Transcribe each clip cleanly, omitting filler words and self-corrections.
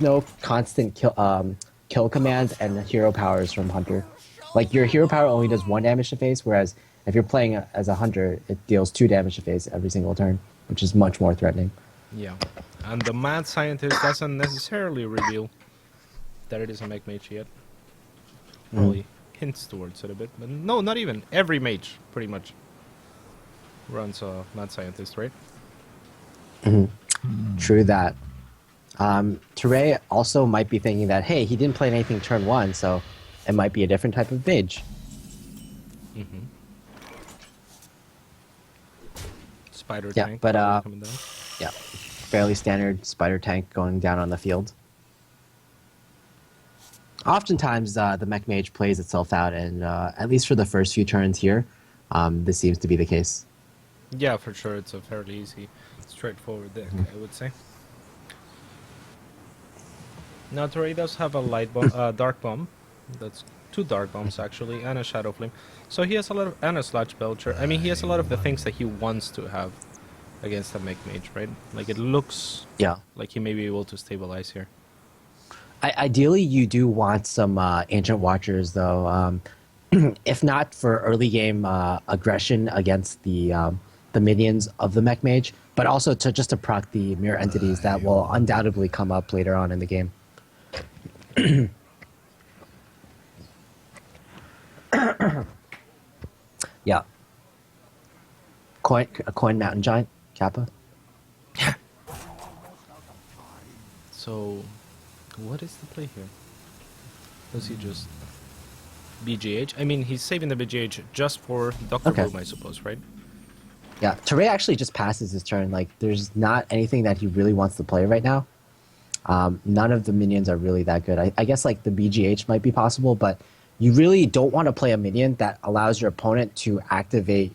no constant kill commands and hero powers from Hunter. Like your hero power only does 1 damage to face, whereas if you're playing as a Hunter, it deals 2 damage to face every single turn, which is much more threatening. Yeah, and the mad scientist doesn't necessarily reveal that it is a mech mage yet. Probably hints towards it a bit, but no, not even. Every mage pretty much runs a mad scientist, right? True that. Tarei also might be thinking that, hey, he didn't play anything turn 1, so it might be a different type of mage. Spider Yeah, tank but coming down. yeah, fairly standard spider tank going down on the field. Oftentimes, the mech mage plays itself out, and at least for the first few turns here, this seems to be the case. Yeah, for sure, it's a fairly easy, straightforward deck, I would say. Now Tarei does have a dark bomb. That's 2 dark bombs actually, and a shadow flame. So he has a lot of, and a sludge belcher. I mean, he has a lot of the things that he wants to have against a mech mage, right? Like it looks like he may be able to stabilize here. Ideally, you do want some Ancient Watchers, though. If not for early game aggression against the minions of the mech mage, but also to proc the mirror entities that will undoubtedly come up later on in the game. Yeah. A coin mountain giant, Kappa. So, what is the play here? Does he just BGH? I mean, he's saving the BGH just for Doctor Boom, I suppose, right? Yeah, Tarei actually just passes his turn. Like, there's not anything that he really wants to play right now. None of the minions are really that good. I guess, like, the BGH might be possible, but you really don't want to play a minion that allows your opponent to activate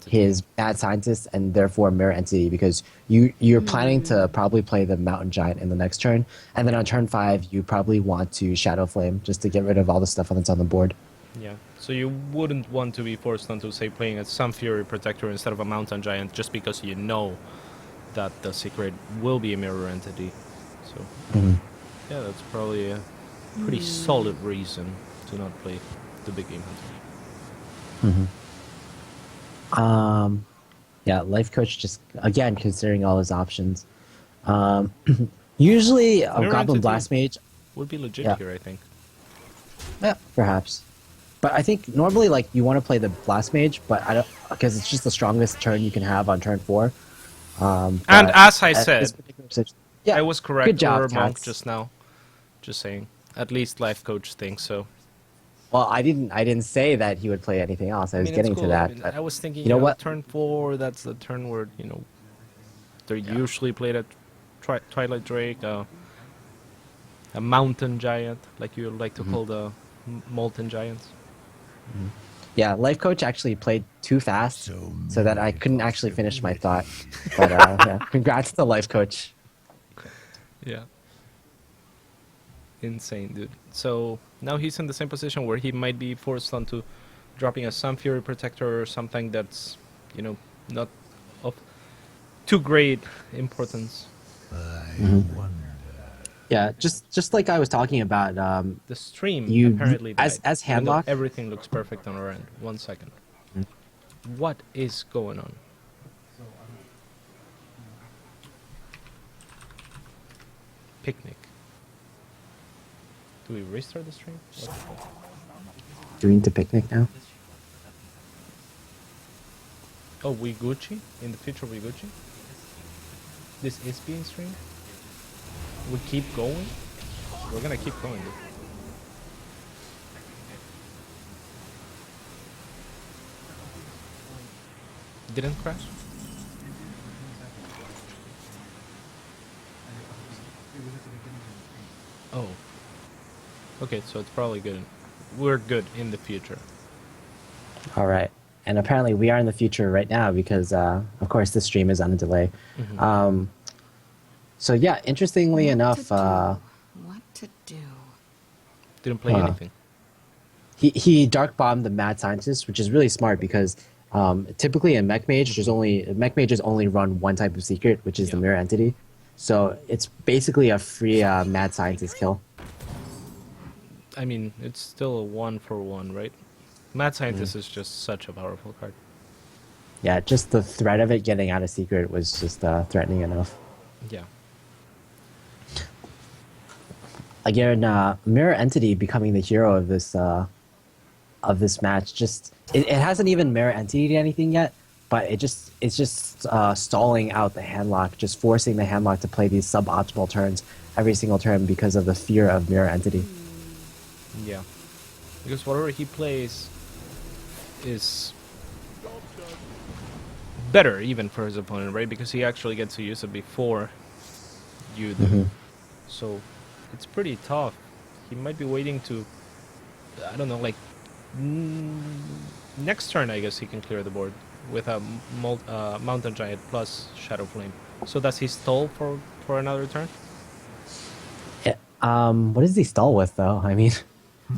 his Mad Scientist and therefore Mirror Entity, because you're planning to probably play the Mountain Giant in the next turn, and then on turn 5 you probably want to Shadow Flame just to get rid of all the stuff that's on the board. Yeah, so you wouldn't want to be forced onto, say, playing a Sun Fury Protector instead of a Mountain Giant just because you know that the secret will be a Mirror Entity. So, yeah, that's probably a pretty solid reason to not play the big game hunter. Yeah, Lifecoach just, again, considering all his options. Usually a Goblin Blast Mage would be legit here, I think. Yeah, perhaps. But I think normally, like, you want to play the Blast Mage, but I don't, because it's just the strongest turn you can have on turn 4. And as I said, yeah, I was correct. Good job, Monk, just now. Just saying. At least Lifecoach thinks so. Well, I didn't say that he would play anything else. I was getting to that. I was thinking, you know what? Turn 4, that's the turn where, they're usually played at Twilight Drake, a Mountain Giant, like you like to call the Molten Giants. Yeah, Lifecoach actually played too fast, so that I couldn't actually finish my thought. But yeah, congrats to Lifecoach. Yeah. Insane, dude. So now he's in the same position where he might be forced onto dropping a Sun Fury Protector or something that's, not of too great importance. Yeah, just like I was talking about. The stream apparently died. As Handlock, everything looks perfect on our end. 1 second. What is going on? Picnic. Do we restart the stream? Doing the picnic now? Oh, we Gucci? In the future we Gucci? This is being streamed? We keep going? We're gonna keep going, dude. Didn't crash? Oh. Okay, so it's probably good. We're good in the future. All right. And apparently we are in the future right now because, of course, this stream is on a delay. So yeah, interestingly enough, What to do? Didn't play anything. He dark bombed the Mad Scientist, which is really smart because typically in Mech Mages only run one type of secret, which is the Mirror Entity. So it's basically a free mad scientist kill. I mean, it's still a 1-for-1, right? Mad Scientist is just such a powerful card. Yeah, just the threat of it getting out of secret was just threatening enough. Yeah. Again, Mirror Entity becoming the hero of this match. Just it hasn't even Mirror Entity anything yet, but it's just stalling out the handlock, just forcing the handlock to play these suboptimal turns every single turn because of the fear of Mirror Entity. Yeah. Because whatever he plays is better even for his opponent, right? Because he actually gets to use it before you do. So it's pretty tough. He might be waiting to, I don't know, like next turn I guess he can clear the board with a Mountain Giant plus Shadow Flame. So does he stall for another turn? What does he stall with though? I mean,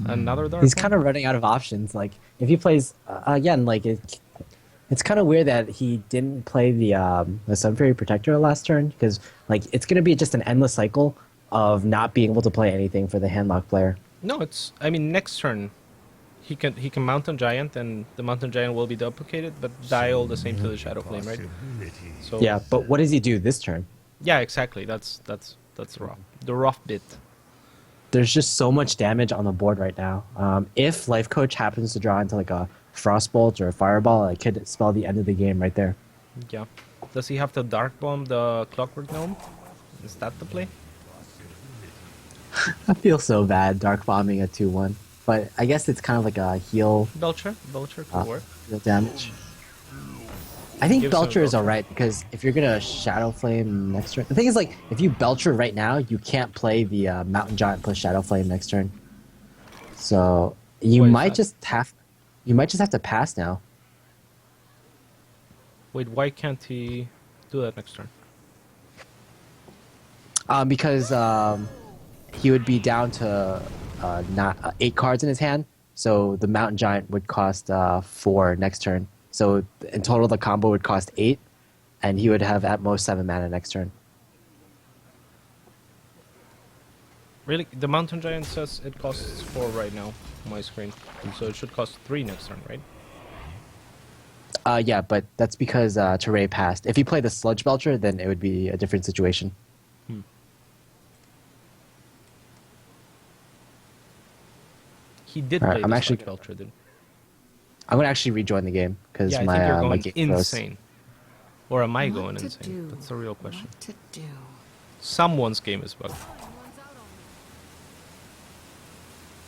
Another Dark he's One? kind of running out of options. Like if he plays again, like it's kind of weird that he didn't play the Sun Fury Protector last turn because like it's gonna be just an endless cycle of not being able to play anything for the handlock player. No, it's. I mean, next turn, he can Mountain Giant, and the Mountain Giant will be duplicated, but die all the same to the Shadow Flame, right? So Yeah, but what does he do this turn? yeah, exactly. That's rough. The rough bit. There's just so much damage on the board right now. If Lifecoach happens to draw into like a Frostbolt or a Fireball, it could spell the end of the game right there. Yeah. Does he have to Dark Bomb the Clockwork Gnome? Is that the play? I feel so bad dark bombing a 2-1, but I guess it's kind of like a heal Belcher could work. heal damage. I think Give some Belcher is Belcher. alright because if you're gonna Shadow Flame next turn, the thing is like if you Belcher right now, you can't play the Mountain Giant plus Shadow Flame next turn. So you Why is might that? just have to pass now. Wait, why can't he do that next turn? Because he would be down to not 8 cards in his hand, so the Mountain Giant would cost 4 next turn. So in total, the combo would cost 8, and he would have at most 7 mana next turn. Really? The Mountain Giant says it costs 4 right now on my screen. So it should cost 3 next turn, right? Yeah, but that's because Tarei passed. If he played the Sludge Belcher, then it would be a different situation. He did Alright, play I'm the actually Sludge Belcher, didn't I'm gonna actually rejoin the game because Yeah, I my think you're my going game froze. insane. Or am I What going to insane? do? That's the real question. What to do? Someone's game is bugged.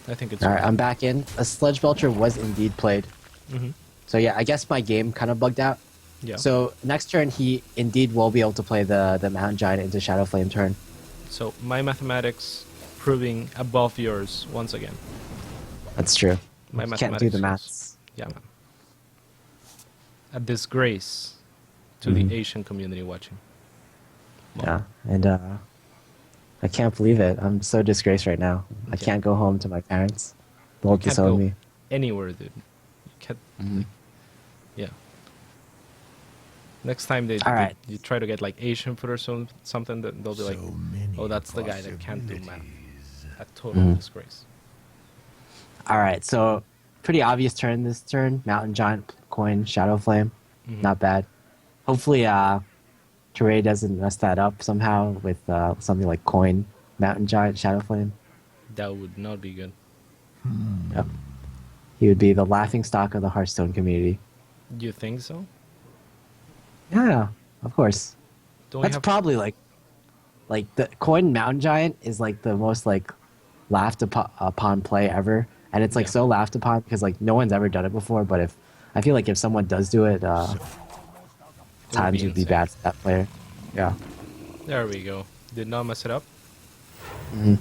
I think it's All right, I'm back in. A Sludge Belcher was indeed played. Mm-hmm. So yeah, I guess my game kind of bugged out. Yeah. So next turn, he indeed will be able to play the Mountain Giant into Shadow Flame turn. So my mathematics proving above yours once again. That's true. My You can't do the mathematics maths. Yeah, man. A disgrace to Mhm. the Asian community watching. Well, Yeah, and I can't believe it. I'm so disgraced right now. I can't go home to my parents. They'll You can't disown go me. anywhere, dude. You can't. Mhm. Yeah. Next time All right. you try to get like Asian food or something, they'll be like, "Oh, that's the guy that can't do math." A total Mhm. disgrace. All right, so pretty obvious turn this turn. Mountain Giant, coin, Shadow Flame. Mhm. Not bad. Hopefully, Tarei doesn't mess that up somehow with something like coin, Mountain Giant, Shadow Flame. That would not be good. Yep. He would be the laughing stock of the Hearthstone community. Do you think so? Yeah, of course. Don't we That's have probably like the coin Mountain Giant is like the most like laughed upon play ever, and it's like Yeah. so laughed upon because like no one's ever done it before. But if I feel like if someone does do it, times would be insane. bad for that player. Yeah. There we go. Did not mess it up. Mhm.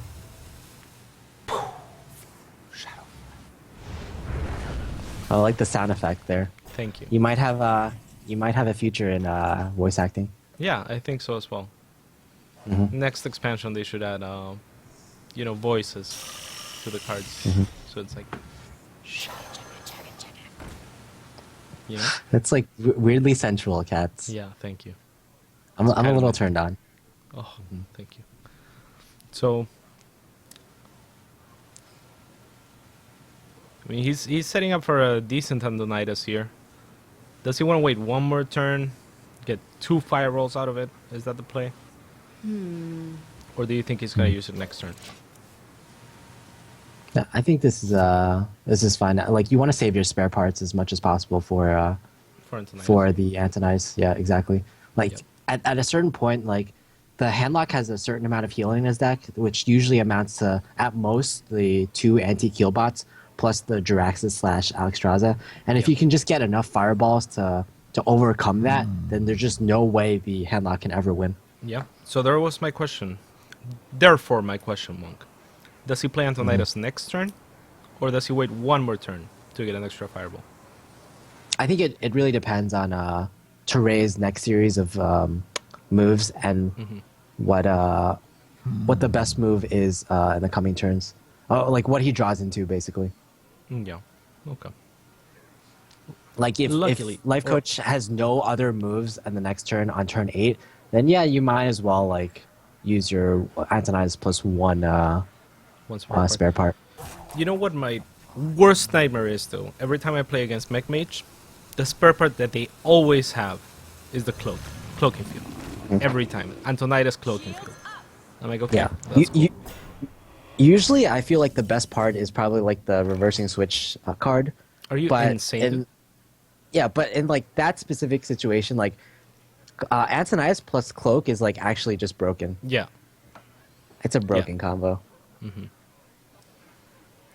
I like the sound effect there. Thank you. You might have a future in voice acting. Yeah, I think so as well. Mhm. Next expansion, they should add, voices to the cards. Mhm. So it's like, you know? It's like weirdly sensual, cats. Yeah, thank you. I'm It's a kind of little nice. turned on. Oh, thank you. So, I mean, he's setting up for a decent Antonidas here. Does he want to wait one more turn, get 2 firewalls out of it? Is that the play? Or do you think he's gonna use it next turn? Yeah, I think this is fine. Like you want to save your spare parts as much as possible for Antonidas. for the Antonides. Yeah, exactly. Like Yep. at a certain point, like the handlock has a certain amount of healing in his deck, which usually amounts to at most the 2 anti-kill bots plus the Jiraxis / Alexstrasza. And if Yep. you can just get enough fireballs to overcome that, then there's just no way the handlock can ever win. Yeah. So there was my question. Therefore, my question, Monk. Does he play Antonidas next turn, or does he wait one more turn to get an extra fireball? I think it really depends on Tarei's next series of moves and what the best move is in the coming turns. Like what he draws into, basically. Yeah. Okay. Like if Luckily- Lifecoach has no other moves in the next turn on turn 8, then yeah, you might as well like use your Antonidas plus 1 One spare part. spare part. You know what my worst nightmare is, though? Every time I play against Mech Mage, the spare part that they always have is the cloaking field. Every time. Antonidas cloaking field. I'm like, okay, Yeah. that's cool. Usually, I feel like the best part is probably like the reversing switch card. Are you but insane? Yeah, but in like that specific situation, like Antonidas plus cloak is like actually just broken. Yeah. It's a broken combo.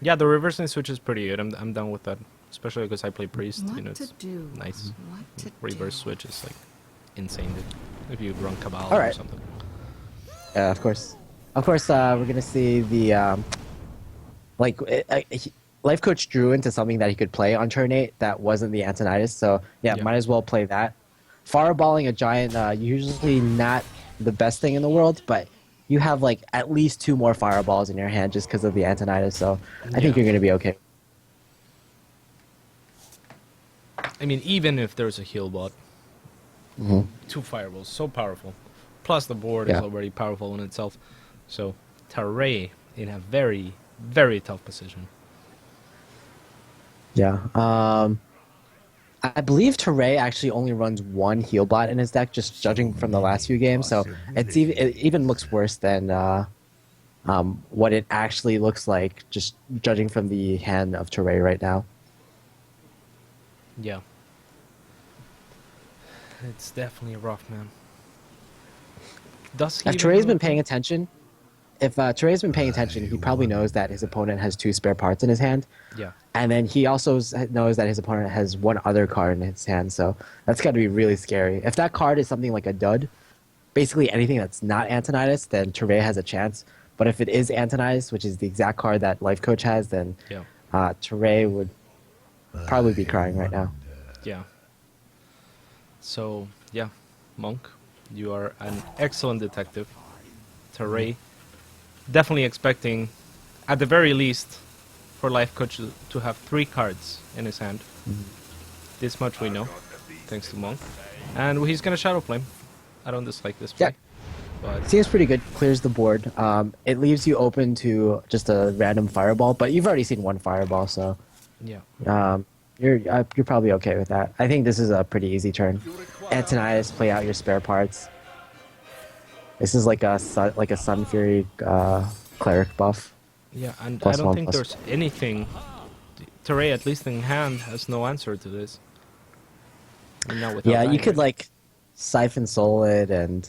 Yeah, the reversing switch is pretty good. I'm done with that. Especially because I play Priest. What You know, to it's do? nice. What to Reverse do? switch is like insane, dude. If you run Cabal All or right. something. Yeah, of course. Of course, we're gonna see the Life Coach drew into something that he could play on turn 8 that wasn't the Antonidas. So yeah, Yeah. might as well play that. Fireballing a giant usually not the best thing in the world, but you have like at least 2 more fireballs in your hand just because of the Antonidas. So I think Yeah. you're gonna be okay. I mean, even if there's a heal bot, 2 fireballs, so powerful. Plus the board is Yeah. already powerful in itself. So Tarei in a very, very tough position. Yeah. I believe Tarei actually only runs 1 heal bot in his deck, just judging from the last few games. So it even looks worse than what it actually looks like, just judging from the hand of Tarei right now. Yeah. It's definitely rough, man. Does he If even Tarei's have a- been paying attention, he probably knows that his opponent has 2 spare parts in his hand. Yeah. And then he also knows that his opponent has 1 other card in his hand, so that's got to be really scary. If that card is something like a dud, basically anything that's not Antonidas, then Tarei has a chance. But if it is Antonidas, which is the exact card that Life Coach has, then Yeah. Tarei would probably be crying right now. Yeah. So, yeah, Monk, you are an excellent detective. Tarei, definitely expecting, at the very least, for Life Coach to have 3 cards in his hand. This much we know, thanks to Monk. And he's going to Shadow Flame. I don't dislike this play. Yeah. But Seems pretty good. Clears the board. It leaves you open to just a random fireball, but you've already seen 1 fireball, so yeah. you're probably okay with that. I think this is a pretty easy turn. Antonidas, play out your spare parts. This is like a Sun Fury cleric buff. Yeah, and Plus I don't 1, think plus- there's anything. Tarei, at least in hand, has no answer to this. And now without Yeah, you dying, could right? like Siphon Soul it and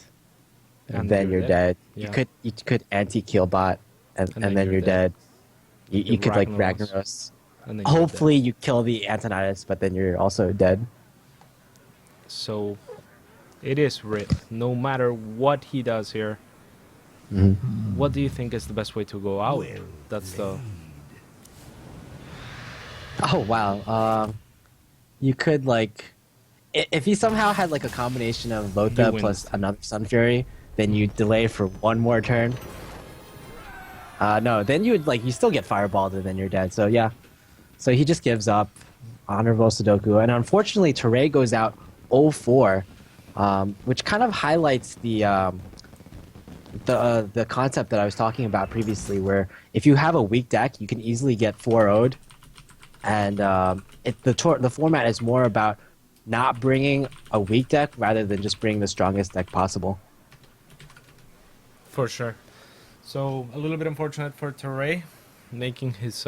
then you're dead. Yeah. You could anti-kill bot and then you're dead. You You could like Ragnaros. Ragnaros. And then you're Hopefully dead. you kill the Antonidas, but then you're also dead. So it is Rip. No matter what he does here, what do you think is the best way to go out? That's the Oh wow. You could like if he somehow had like a combination of He Lotha wins. plus another Sun Fury, then you delay for 1 more turn. No, then you would like you still get fireballed and then you're dead. So yeah. So he just gives up. Honorable Sudoku. And unfortunately Tarei goes out 0-4, which kind of highlights the the concept that I was talking about previously, where if you have a weak deck, you can easily get 4-0'd, and the format is more about not bringing a weak deck rather than just bringing the strongest deck possible. For sure. So a little bit unfortunate for Tarei, making his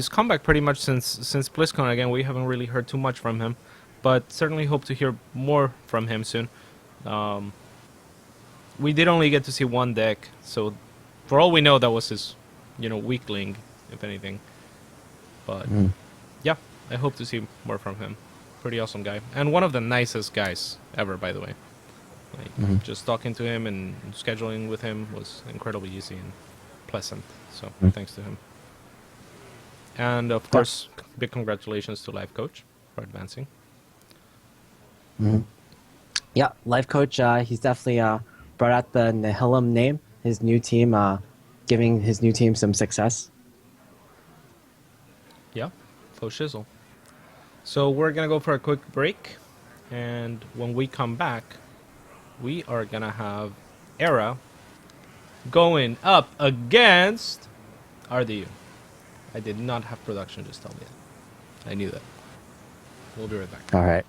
comeback pretty much since BlizzCon. Again, we haven't really heard too much from him, but certainly hope to hear more from him soon. We did only get to see one deck, so for all we know, that was his, weakling, if anything. But yeah, I hope to see more from him. Pretty awesome guy, and one of the nicest guys ever, by the way. Like just talking to him and scheduling with him was incredibly easy and pleasant. So thanks to him. And of course, big congratulations to Lifecoach for advancing. Yeah, Lifecoach, he's definitely brought out the Nihilum name, his new team, giving his new team some success. Yeah, faux shizzle. So we're gonna go for a quick break, and when we come back, we are gonna have Era going up against RDU. I did not have production just tell me that. I knew that. We'll be right back. All right.